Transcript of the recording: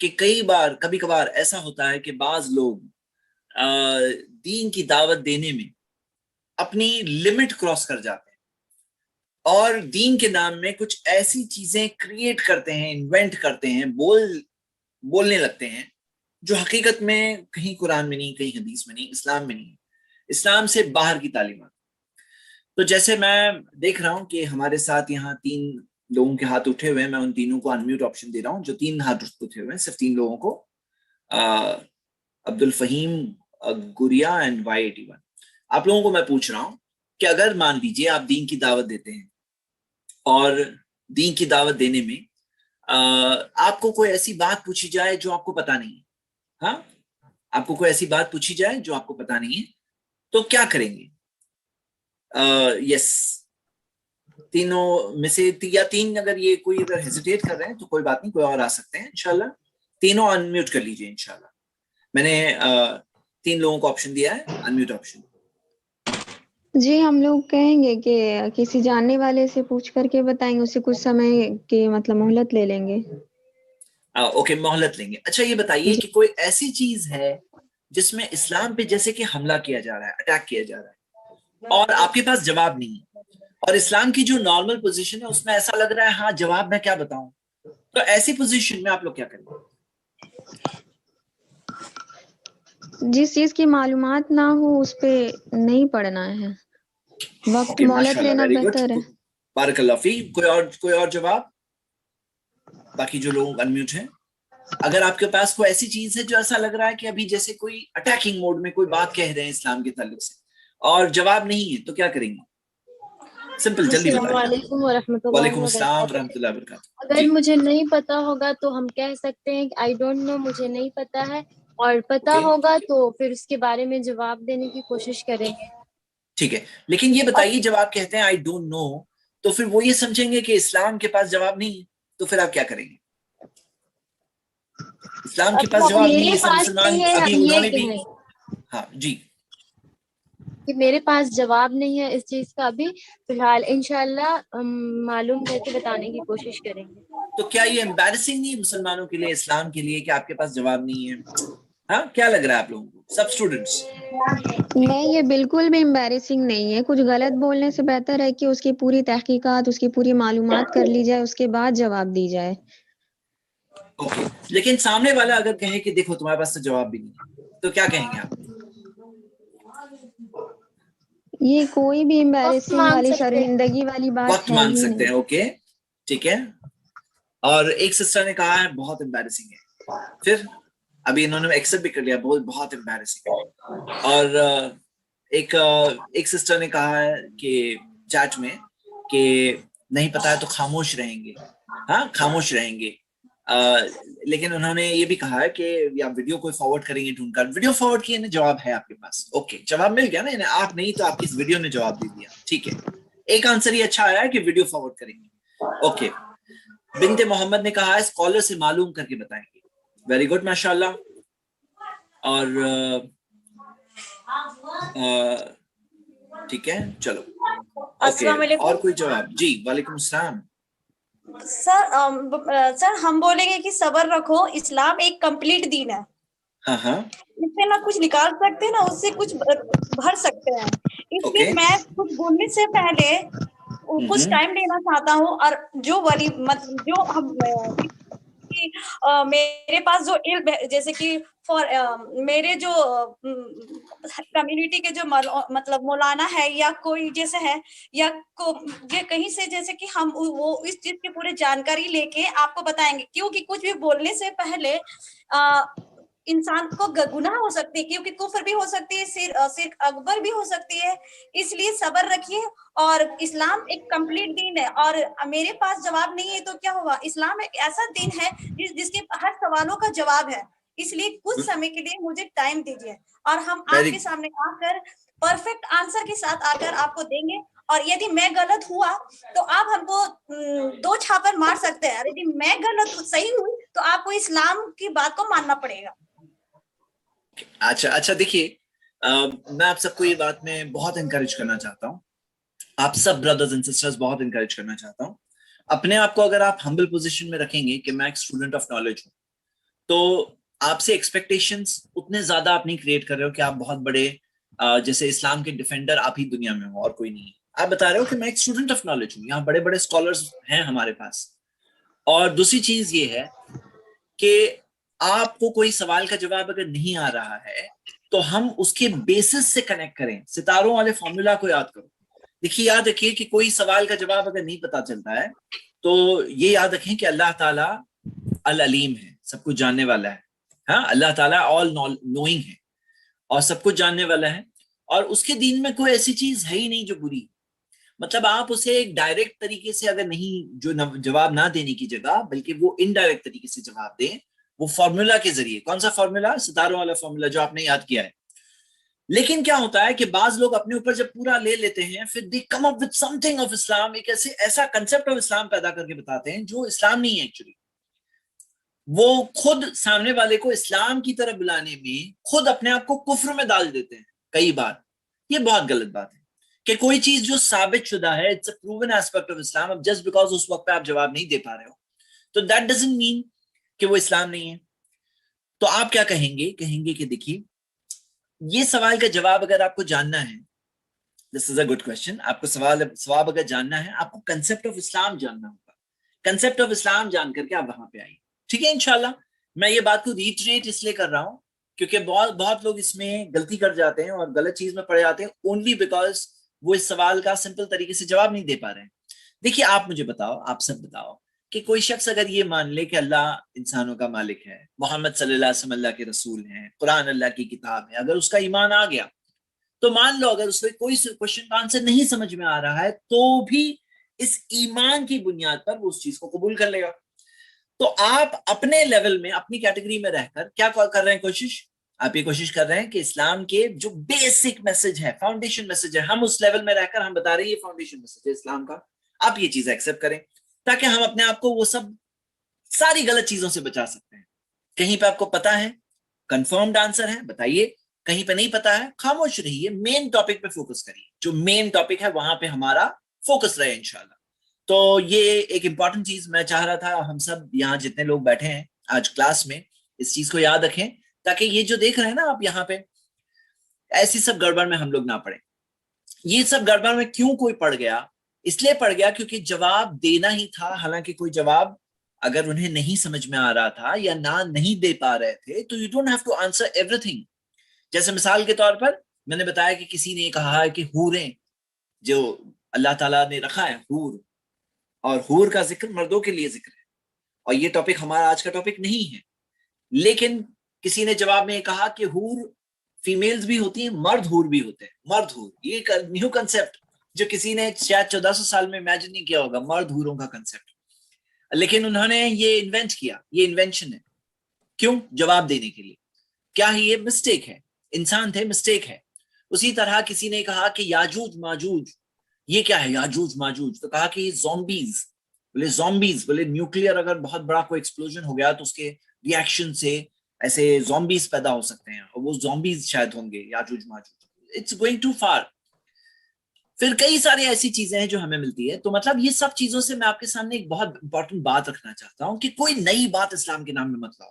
کہ کبھی کبھار ایسا ہوتا ہے کہ بعض لوگ دین کی دعوت دینے میں اپنی لمٹ کراس کر جاتے ہیں اور دین کے نام میں کچھ ایسی چیزیں کریٹ کرتے ہیں، انوینٹ کرتے ہیں، بولنے لگتے ہیں جو حقیقت میں کہیں قرآن میں نہیں، کہیں حدیث میں نہیں، اسلام میں نہیں، اسلام سے باہر کی تعلیمات۔ تو جیسے میں دیکھ رہا ہوں کہ ہمارے ساتھ یہاں 3 لوگوں کے ہاتھ اٹھے ہوئے ہیں، میں ان تینوں کو انمیوٹ آپشن دے رہا ہوں جو 3 ہاتھ اٹھے ہوئے ہیں، صرف 3 لوگوں کو، عبد الفہیم، گوریا اینڈ Y81۔ آپ لوگوں کو میں پوچھ رہا ہوں کہ اگر مان لیجیے آپ دین کی دعوت دیتے ہیں اور دین کی دعوت دینے میں آپ کو کوئی ایسی بات پوچھی جائے جو آپ کو پتا نہیں ہے، ہاں آپ کو کوئی ایسی بات پوچھی جائے جو آپ کو پتا نہیں ہے، تو کیا کریں گے؟ یس، تینوں میں سے یا 3 اگر یہ کوئی اگر ہیزیٹیٹ کر رہے ہیں تو کوئی بات نہیں، کوئی اور آ سکتے ہیں انشاءاللہ۔ تینوں انمیوٹ کر لیجئے انشاءاللہ۔ میں نے 3 لوگوں کو آپشن دیا ہے، انمیوٹ آپشن۔ جی ہم لوگ کہیں گے کہ کسی جاننے والے سے پوچھ کر کے بتائیں گے، اسے کچھ سمے کی مطلب مہلت لے لیں گے۔ اوکے، مہلت لیں گے۔ اچھا یہ بتائیے کہ کوئی ایسی چیز ہے جس میں اسلام پہ جیسے کہ حملہ کیا جا رہا ہے، اٹیک کیا جا رہا ہے اور آپ کے پاس جواب نہیں ہے، اور اسلام کی جو نارمل پوزیشن ہے اس میں ایسا لگ رہا ہے ہاں جواب میں کیا بتاؤں، تو ایسی پوزیشن میں آپ لوگ کیا کریں گے؟ جس چیز کی معلومات نہ ہو اس پہ نہیں پڑھنا ہے، وقت مہلت لینا بہتر ہے۔ بارک اللہ فیک۔ کوئی اور جواب؟ باقی جو لوگ انمیوٹ ہیں، اگر آپ کے پاس کوئی ایسی چیز ہے جو ایسا لگ رہا ہے کہ ابھی جیسے کوئی اٹیکنگ موڈ میں کوئی بات کہہ رہے ہیں اسلام کے تعلق سے اور جواب نہیں ہے، تو کیا کریں گے؟ سمپل، جلدی بتائیں۔ السلام علیکم ورحمۃ اللہ وعلیکم السلام ورحمۃ اللہ وبرکاتہ۔ اگر مجھے نہیں پتا ہوگا تو ہم کہہ سکتے ہیں کہ آئی ڈونٹ نو، مجھے نہیں پتا ہے، اور پتا ہوگا تو پھر اس کے بارے میں جواب دینے کی کوشش کریں گے۔ ٹھیک ہے، لیکن یہ بتائیے جب آپ کہتے ہیں آئی ڈونٹ نو تو پھر وہ یہ سمجھیں گے کہ اسلام کے پاس جواب نہیں ہے، تو پھر آپ کیا کریں گے؟ اسلام کے پاس جواب نہیں ہے، سب مسلمان ابھی انہوں نے بھی، ہاں جی، کہ میرے پاس جواب نہیں ہے اس چیز کا ابھی فی الحال، انشاءاللہ معلوم کر کے بتانے کی کوشش کریں گے۔ تو کیا یہ امبیرسنگ نہیں ہے مسلمانوں کے لیے، اسلام کے لیے، کہ آپ کے پاس جواب نہیں ہے؟ ہاں کیا لگ رہا ہے آپ لوگوں کو، سب اسٹوڈنٹس؟ نہیں، یہ بالکل بھی امبیرسنگ نہیں ہے۔ کچھ غلط بولنے سے بہتر ہے کہ اس کی پوری تحقیقات، اس کی پوری معلومات کر لی جائے، اس کے بعد جواب دی جائے۔ اوکے، لیکن سامنے والا اگر کہے کہ دیکھو تمہارے پاس تو جواب بھی نہیں ہے، تو کیا کہیں گے آپ؟ یہ کوئی بھی امبیرسنگ والی، سکتے شرمندگی والی بات وقت ہے مانگ ہی سکتے نہیں۔ ہیں، اوکے ٹھیک ہے۔ اور ایک سسٹر نے کہا ہے بہت امبیرسنگ ہے، پھر ابھی انہوں نے ایکسپٹ بھی کر لیا، بہت امبیرسنگ ہے۔ اور ایک سسٹر نے کہا ہے کہ چیٹ میں کہ نہیں پتا ہے تو خاموش رہیں گے، ہاں خاموش رہیں گے۔ لیکن انہوں نے یہ بھی کہا ہے کہ یا ویڈیو کوئی فارورڈ کریں گے ڈھونڈ کر، ویڈیو فارورڈ کیے نا، جواب ہے آپ کے پاس، اوکے جواب مل گیا نا، آپ نہیں تو آپ کی اس ویڈیو نے جواب دے دیا، ٹھیک ہے۔ ایک آنسر یہ اچھا آیا ہے کہ ویڈیو فارورڈ کریں گے، اوکے۔ بنت محمد نے کہا ہے اسکالر سے معلوم کر کے بتائیں گے، ویری گڈ ماشاءاللہ۔ اور ٹھیک ہے چلو، السلام علیکم اور کوئی جواب؟ جی وعلیکم السلام۔ سر ہم بولیں گے کہ صبر رکھو، اسلام ایک کمپلیٹ دین ہے، ہاں ہاں، اس سے نہ کچھ نکال سکتے نہ اس سے کچھ بھر سکتے ہیں، اس لیے میں کچھ بولنے سے پہلے کچھ ٹائم لینا چاہتا ہوں، اور جو والی جو ہم میرے پاس جو علم ہے، جیسے کہ میرے جو کمیونٹی کے جو مطلب مولانا ہے یا کوئی جیسے ہے، یا کہیں سے جیسے کہ ہم وہ اس چیز کی پوری جانکاری لے کے آپ کو بتائیں گے، کیونکہ کچھ بھی بولنے سے پہلے انسان کو گناہ ہو سکتی ہے، کیونکہ کفر بھی ہو سکتی ہے، شرک اکبر بھی ہو سکتی ہے، اس لیے صبر رکھیے۔ اور اسلام ایک کمپلیٹ دین ہے، اور میرے پاس جواب نہیں ہے تو کیا ہوا، اسلام ایک ایسا دین ہے جس کے ہر سوالوں کا جواب ہے، اس لیے کچھ سمے کے لیے مجھے ٹائم دیجیے، اور ہم آپ کے سامنے آ کر پرفیکٹ آنسر کے ساتھ آ کر آپ کو دیں گے، اور یدی میں غلط ہوا تو آپ ہم کو 2 چھاپر مار سکتے ہیں، یدی میں غلط صحیح ہوں تو آپ کو اسلام کی بات کو ماننا پڑے گا۔ اچھا دیکھیے، میں آپ سب کو یہ بات میں بہت انکریج کرنا چاہتا ہوں، آپ سب بردرز اینڈ سسٹرز بہت انکریج کرنا چاہتا ہوں۔ اپنے آپ کو اگر آپ ہمبل پوزیشن میں رکھیں گے کہ میں ایک اسٹوڈنٹ آف نالج ہوں، تو آپ سے ایکسپیکٹیشنز اتنے زیادہ آپ نہیں کریٹ کر رہے ہو کہ آپ بہت بڑے جیسے اسلام کے ڈیفینڈر آپ ہی دنیا میں ہو اور کوئی نہیں ہے. آپ بتا رہے ہو کہ میں ایک اسٹوڈنٹ آف نالج ہوں, یہاں بڑے بڑے اسکالرز ہیں ہمارے پاس. اور دوسری چیز یہ ہے کہ آپ کو کوئی سوال کا جواب اگر نہیں آ رہا ہے تو ہم اس کے بیسس سے کنیکٹ کریں. ستاروں والے فارمولا کو یاد کرو. دیکھیے یاد رکھیے کہ کوئی سوال کا جواب اگر نہیں پتا چلتا ہے تو یہ یاد رکھیں کہ اللہ تعالیٰ العلیم ہے, سب کچھ جاننے والا ہے. ہاں, اللہ تعالیٰ آل نوئنگ ہے اور سب کچھ جاننے والا ہے, اور اس کے دین میں کوئی ایسی چیز ہے ہی نہیں جو بری. مطلب آپ اسے ایک ڈائریکٹ طریقے سے اگر نہیں جو جواب نہ دینے کی جگہ بلکہ وہ انڈائریکٹ طریقے سے جواب دیں, وہ فارمولا کے ذریعے. کون سا فارمولا؟ ستاروں والا فارمولا جو آپ نے یاد کیا ہے. لیکن کیا ہوتا ہے کہ بعض لوگ اپنے اوپر جب پورا لے لیتے ہیں پھر they come up with something of Islam, ایک ایسا کنسپٹ آف اسلام پیدا کر کے بتاتے ہیں جو اسلام نہیں ہے ایکچولی. وہ خود سامنے والے کو اسلام کی طرف بلانے میں خود اپنے آپ کو کفر میں ڈال دیتے ہیں کئی بار. یہ بہت غلط بات ہے کہ کوئی چیز جو ثابت شدہ ہے, it's a proven aspect of Islam, اب just because اس وقت پہ آپ جواب نہیں دے پا رہے ہو تو that doesn't mean کہ وہ اسلام نہیں ہے. تو آپ کیا کہیں گے؟ کہیں گے کہ دیکھیے یہ سوال کا جواب اگر آپ کو جاننا ہے, this is a good question, آپ کو سواب اگر جاننا ہے آپ کو کنسپٹ آف اسلام جاننا ہوگا. کنسپٹ آف اسلام جان کر کے آپ وہاں پہ آئیے. ٹھیک ہے انشاءاللہ. میں یہ بات کو ریٹریٹ اس لیے کر رہا ہوں کیونکہ بہت لوگ اس میں غلطی کر جاتے ہیں اور غلط چیز میں پڑ جاتے ہیں اونلی بیکاز وہ اس سوال کا سمپل طریقے سے جواب نہیں دے پا رہے ہیں. دیکھیے آپ مجھے بتاؤ, آپ سب بتاؤ کہ کوئی شخص اگر یہ مان لے کہ اللہ انسانوں کا مالک ہے, محمد صلی اللہ علیہ وسلم اللہ کے رسول ہیں, قرآن اللہ کی کتاب ہے, اگر اس کا ایمان آ گیا تو مان لو اگر اس کو کوئی کوشچن کا آنسر نہیں سمجھ میں آ رہا ہے تو بھی اس ایمان کی بنیاد پر وہ اس چیز کو قبول کر لے گا. تو آپ اپنے لیول میں اپنی کیٹیگری میں رہ کر کیا کر رہے ہیں؟ کوشش, آپ یہ کوشش کر رہے ہیں کہ اسلام کے جو بیسک میسج ہے, فاؤنڈیشن میسج ہے, ہم اس لیول میں رہ کر ہم بتا رہے ہیں یہ فاؤنڈیشن میسج ہے اسلام کا, آپ یہ چیز ایکسپٹ کریں تاکہ ہم اپنے آپ کو وہ سب ساری غلط چیزوں سے بچا سکتے ہیں. کہیں پہ آپ کو پتا ہے, کنفرمڈ آنسر ہے, بتائیے. کہیں پہ نہیں پتا ہے, خاموش رہیے, مین ٹاپک پہ فوکس کریے. جو مین ٹاپک ہے وہاں پہ ہمارا فوکس رہے انشاءاللہ. تو یہ ایک امپورٹنٹ چیز میں چاہ رہا تھا ہم سب یہاں جتنے لوگ بیٹھے ہیں آج کلاس میں اس چیز کو یاد رکھیں تاکہ یہ جو دیکھ رہے ہیں نا آپ یہاں پہ, ایسی سب گڑبڑ میں ہم لوگ نہ پڑیں. یہ سب گڑبڑ میں کیوں کوئی پڑ گیا؟ اس لیے پڑ گیا کیونکہ جواب دینا ہی تھا, حالانکہ کوئی جواب اگر انہیں نہیں سمجھ میں آ رہا تھا یا نہیں دے پا رہے تھے تو you don't have to answer everything. جیسے مثال کے طور پر میں نے بتایا کہ کسی نے کہا ہے کہ حوریں جو اللہ تعالیٰ نے رکھا ہے, حور, اور حور کا ذکر مردوں کے لیے ذکر ہے, اور یہ ٹاپک ہمارا آج کا ٹاپک نہیں ہے. لیکن کسی نے جواب میں کہا کہ حور فیمیلز بھی ہوتی ہیں, مرد حور بھی ہوتے ہیں. مرد حور یہ نیو کنسپٹ جو کسی نے شاید 1400 سال میں امیجن نہیں کیا ہوگا, مرد حوروں کا کنسپٹ, لیکن انہوں نے یہ انوینٹ کیا, یہ انوینشن ہے. کیوں؟ جواب دینے کے لیے. کیا ہے یہ؟ مسٹیک ہے, انسان تھے, مسٹیک ہے. اسی طرح کسی نے کہا کہ یاجوج ماجوج, یہ کیا ہے یاجوج ماجوج؟ تو کہا کہ یہ زومبیز. بولے زومبیز, بولے نیوکلیئر اگر بہت بڑا کوئی ایکسپلوژن ہو گیا تو اس کے ری ایکشن سے ایسے زومبیز پیدا ہو سکتے ہیں, اور وہ زومبیز شاید ہوں گے یاجوج ماجوج. It's going too far. پھر کئی ساری ایسی چیزیں ہیں جو ہمیں ملتی ہے. تو مطلب یہ سب چیزوں سے میں آپ کے سامنے ایک بہت امپورٹنٹ بات رکھنا چاہتا ہوں کہ کوئی نئی بات اسلام کے نام میں مت لاؤ.